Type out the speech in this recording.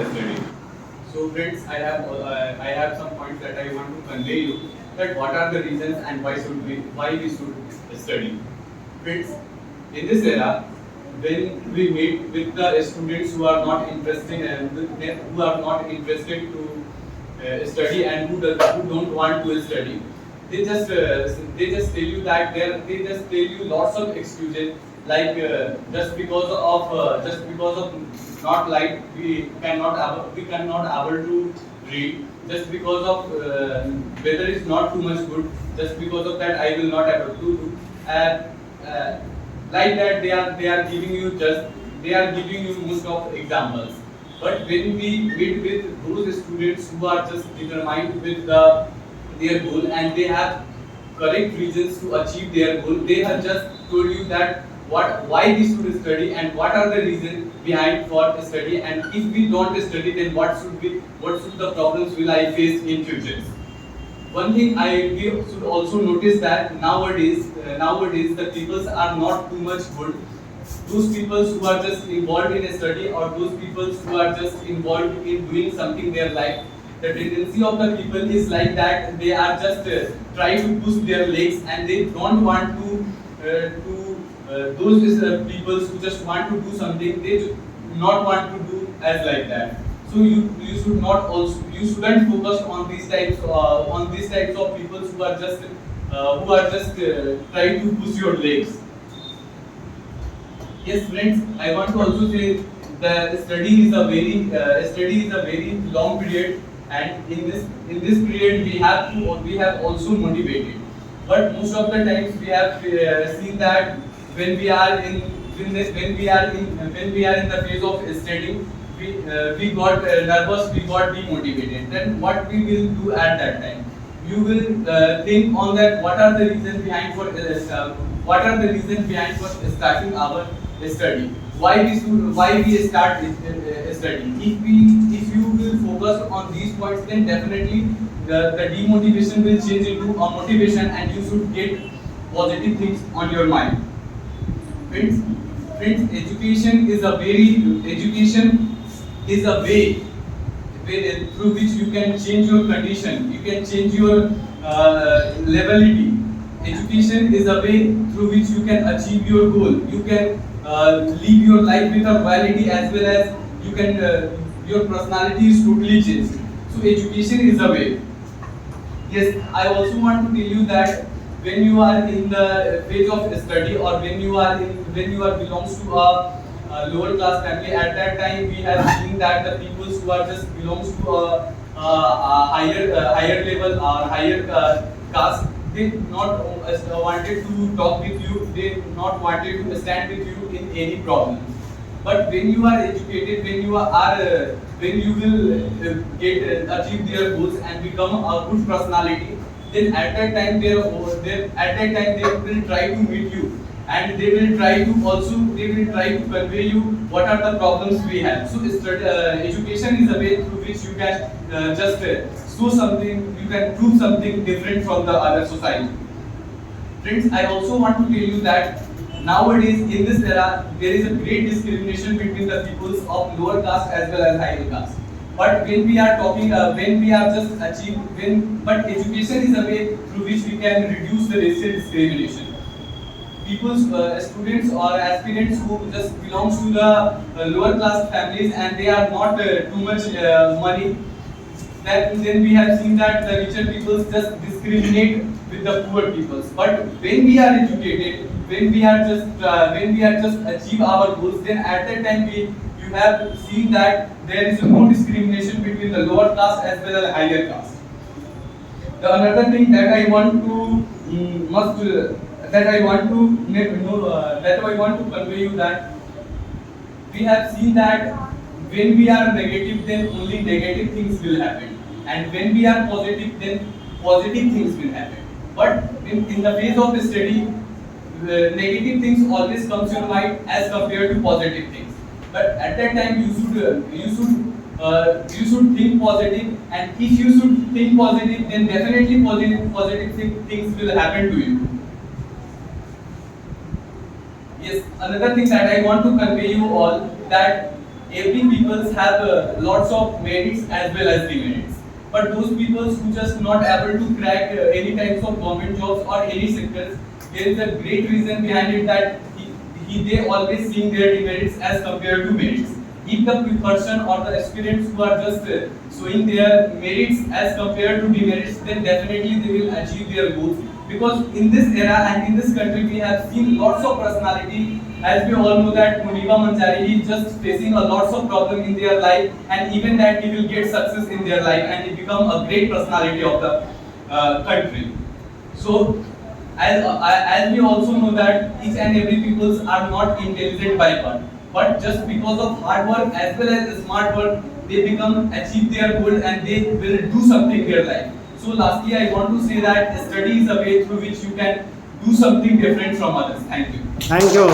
study. So friends, I have some points that I want to convey you, that what are the reasons and why we should study. Friends, in this era, when we meet with the students who are not interested and who are not interested to study and who don't want to study, they just tell you that they just tell you lots of excuses, like just because of not like we cannot able to read, just because of weather is not too much good, just because of that I will not able to do. Uh, like that they are giving you most of examples. But when we meet with those students who are just determined with their goal and they have correct reasons to achieve their goal, they have just told you that why we should study and what are the reasons behind for study, and if we don't study then what should the problems will I face in future. One thing we should also notice that nowadays the peoples are not too much good. Those people who are just involved in a study, or those people who are just involved in doing something in their life, the tendency of the people is like that they are just trying to push their legs and they don't want to those people who just want to do something, they do not want to do as like that. So you should not also, you shouldn't focus on these types of people who are just trying to push your legs. Yes, friends, I want to also say the study is a very long period, and in this period we have also motivated. But most of the times we have seen that when we are in when we are in the phase of studying, we got nervous, we got demotivated. Then what we will do at that time? You will think on that what are the reasons behind for starting our study, why we start studying. If you will focus on these points, then definitely the demotivation will change into a motivation and you should get positive things on your mind. Friends, education is a way through which you can change your condition, you can change your levelity. Education is a way through which you can achieve your goal. You can live your life with a reality, as well as you can your personality is totally changed. So education is a way. Yes, I also want to tell you that when you are in the phase of study, or when you are belongs to a lower class family, at that time we have seen that the people who are just belongs to higher level or higher caste, they not wanted to talk with you, they not wanted to stand with you in any problem. But when you are educated, when you will achieve their goals and become a good personality, then at that time they will try to meet you, and they will try to convey you what are the problems we have. So education is a way through which you can just show something, you can prove something different from the other society. Friends, I also want to tell you that nowadays in this era there is a great discrimination between the peoples of lower caste as well as higher caste. But when we are talking, when we are just achieve, but education is a way through which we can reduce the racial discrimination. Students or aspirants who just belongs to the lower class families and they are not too much money, then we have seen that the richer peoples just discriminate with the poor peoples. But when we are educated, when we are just achieve our goals, then at that time you have seen that there is no discrimination between the lower caste as well as higher caste. The another thing that I want to must that I want to that I want to convey you, that we have seen that when we are negative, then only negative things will happen, and when we are positive, then positive things will happen. But in the phase of the study, negative things always comes to your mind as compared to positive things. But at that time you should think positive, and if you should think positive, then definitely positive things will happen to you. Yes, another thing that I want to convey you all, that every people have lots of merits as well as demerits. But those people who just not able to crack any types of government jobs or any sectors, there is a great reason behind it that they always seeing their demerits as compared to merits. If the person or the aspirants who are just showing their merits as compared to demerits, then definitely they will achieve their goals. Because in this era and in this country, we have seen lots of personality. As we all know that Muniba Manjari is just facing a lots of problem in their life, and even that he will get success in their life and he become a great personality of the country. So as we also know that each and every peoples are not intelligent by birth, but just because of hard work as well as smart work, they become achieve their goal and they will do something in their life. So lastly, I want to say that study is a way through which you can do something different from others. Thank you. Thank you.